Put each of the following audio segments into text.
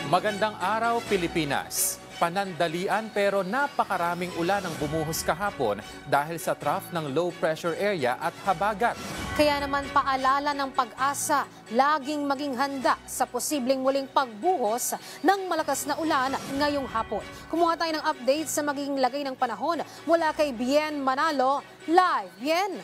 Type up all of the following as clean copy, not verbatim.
Magandang araw, Pilipinas. Panandalian pero napakaraming ulan ang bumuhos kahapon dahil sa trough ng low pressure area at habagat. Kaya naman paalala ng Pag-asa, laging maging handa sa posibleng muling pagbuhos ng malakas na ulan ngayong hapon. Kumuha tayo ng update sa magiging lagay ng panahon mula kay Bien Manalo. Live, Bien!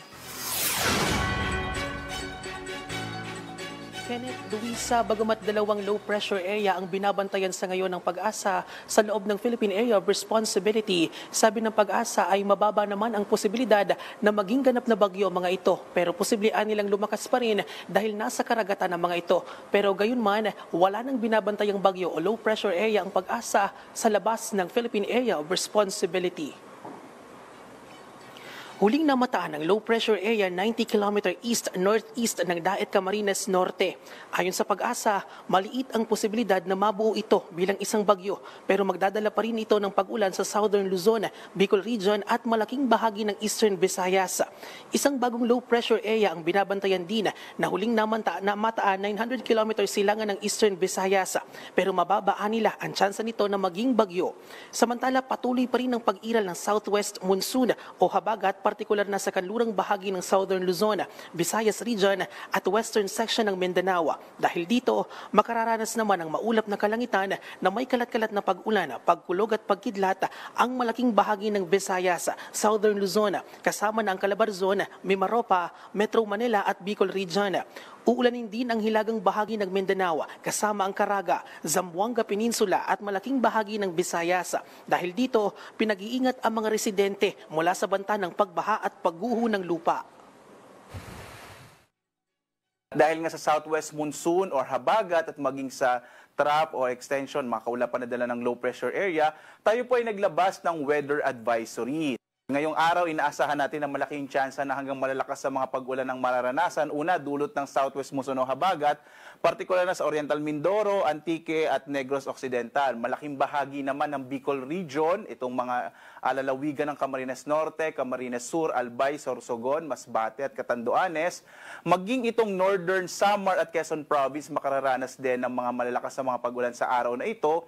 Kenneth, Luisa, bagamat dalawang low pressure area ang binabantayan sa ngayon ng Pag-asa sa loob ng Philippine Area of Responsibility, sabi ng Pag-asa ay mababa naman ang posibilidad na maging ganap na bagyo mga ito. Pero posibleng nilang lumakas pa rin dahil nasa karagatan ng mga ito. Pero gayon man, wala nang binabantayang bagyo o low pressure area ang Pag-asa sa labas ng Philippine Area of Responsibility. Huling namataan ng low pressure area 90 km east-northeast ng Daet Camarines Norte. Ayon sa Pag-asa, maliit ang posibilidad na mabuo ito bilang isang bagyo pero magdadala pa rin ito ng pag-ulan sa Southern Luzon, Bicol Region at malaking bahagi ng Eastern Visayas. Isang bagong low pressure area ang binabantayan din na huling namataan 900 km silangan ng Eastern Visayas pero mababa nila ang tsansa nito na maging bagyo. Samantala patuloy pa rin ang pag-iral ng southwest monsoon o habagat partikular na sa kanlurang bahagi ng Southern Luzon, Visayas Region at western section ng Mindanao. Dahil dito, makararanas naman ang maulap na kalangitan na may kalat-kalat na pag-ulan, pagkulog at pagkidlat ang malaking bahagi ng Visayas, Southern Luzon, kasama na ang Calabarzon, Mimaropa, Metro Manila at Bicol Region. Uulanin din ang hilagang bahagi ng Mindanao, kasama ang Caraga, Zamboanga Peninsula at malaking bahagi ng Visayas. Dahil dito, pinag-iingat ang mga residente mula sa banta ng pagbaha at pagguho ng lupa. Dahil nga sa southwest monsoon or habagat at maging sa trough o extension, makaulapan na dala ng low pressure area, tayo po ay naglabas ng weather advisory. Ngayong araw, inaasahan natin na malaking tsansa na hanggang malalakas sa mga pag-ulan ng mararanasan. Una, dulot ng southwest monsoon o habagat, partikular na sa Oriental Mindoro, Antique at Negros Occidental. Malaking bahagi naman ng Bicol Region, itong mga alalawigan ng Camarines Norte, Camarines Sur, Albay, Sorsogon, Masbate at Catanduanes. Maging itong Northern Samar at Quezon Province, makararanas din ng mga malalakas sa mga pag-ulan sa araw na ito.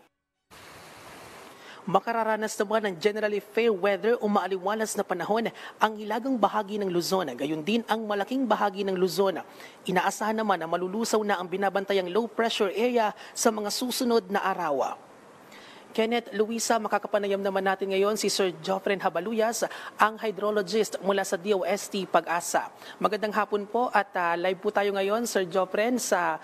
Makararanas naman ng generally fair weather o maaliwalas na panahon ang hilagang bahagi ng Luzon, gayon din ang malaking bahagi ng Luzon. Inaasahan naman na malulusaw na ang binabantayang low pressure area sa mga susunod na araw. Kenneth, Luisa, makakapanayam naman natin ngayon si Sir Joffren Habaluyas, ang hydrologist mula sa DOST Pag-asa. Magandang hapon po at live po tayo ngayon, Sir Joffren, sa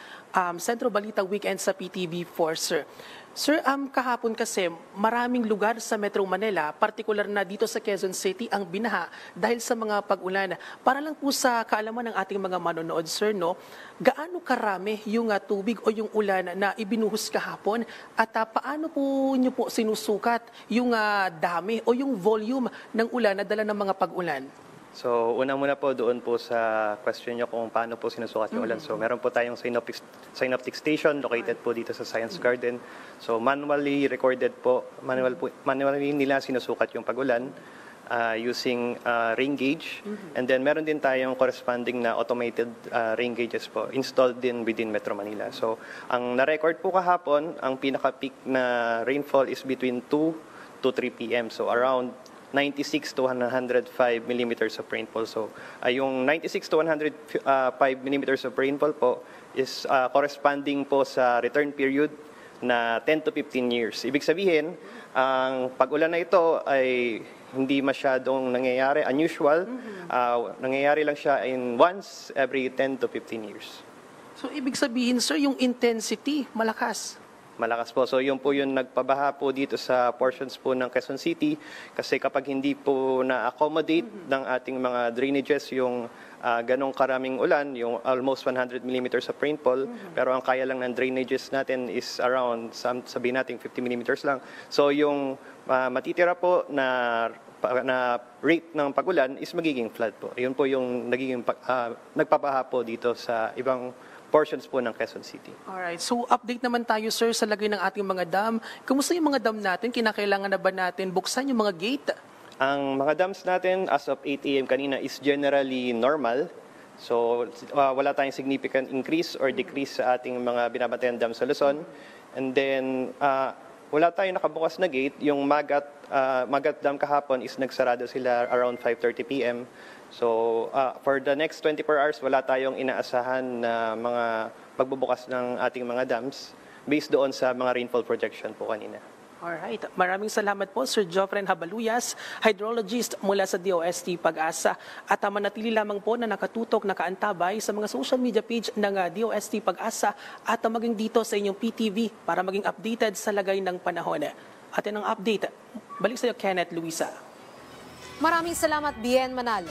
Sentro Balita Weekend sa PTV4, Sir. Sir, kahapon kasi maraming lugar sa Metro Manila, partikular na dito sa Quezon City, ang binaha dahil sa mga pag-ulan. Para lang po sa kaalaman ng ating mga manonood, Sir, no, gaano karami yung tubig o yung ulan na ibinuhos kahapon at paano po niyo po sinusukat yung dami o yung volume ng ulan na dala ng mga pag-ulan? So, una muna po doon po sa question nyo kung paano po sinusukat yung ulan. So, meron po tayong synoptic station located po dito sa Science Garden. So, manually recorded po, manually nila sinusukat yung pag-ulan using rain gauge. And then, meron din tayong corresponding na automated rain gauges po installed din within Metro Manila. So, ang na-record po kahapon, ang pinaka-peak na rainfall is between 2 to 3 p.m. So, around 96 to 105 millimeters of rainfall. So, yung 96 to 105 millimeters of rainfall po is corresponding po sa return period na 10 to 15 years. Ibig sabihin, ang pag-ulan na ito ay hindi masyadong nangyayari, unusual. Nangyayari lang siya in once every 10 to 15 years. So, ibig sabihin, sir, yung intensity, malakas. Malakas po. So yun po yung nagpabaha po dito sa portions po ng Quezon City kasi kapag hindi po na-accommodate ng ating mga drainages yung ganong karaming ulan, yung almost 100 millimeters of rainfall, pero ang kaya lang ng drainages natin is around, sabihin natin 50 millimeters lang. So yung matitira po na rate ng pag-ulan is magiging flood po. Yun po yung nagiging nagpapaha po dito sa ibang portions po ng Quezon City. Alright, so update naman tayo, sir, sa lagay ng ating mga dam. Kumusta yung mga dam natin? Kinakailangan na ba natin buksan yung mga gate? Ang mga dams natin as of 8 a.m. kanina is generally normal. So wala tayong significant increase or decrease sa ating mga binabantayan dam sa Luzon. And then, wala tayong nakabukas na gate. Yung Magat Dam kahapon is nagsarado sila around 5:30 p.m. So, for the next 24 hours, wala tayong inaasahan na mga pagbubukas ng ating mga dams based doon sa mga rainfall projection po kanina. Alright. Maraming salamat po, Sir Joffren Habaluyas, hydrologist mula sa DOST Pag-asa. At manatili lamang po na nakatutok, nakaantabay sa mga social media page ng DOST Pag-asa at maging dito sa inyong PTV para maging updated sa lagay ng panahon. At yan ang update. Balik sa iyo, Kenneth Luisa. Maraming salamat, Bien Manalo.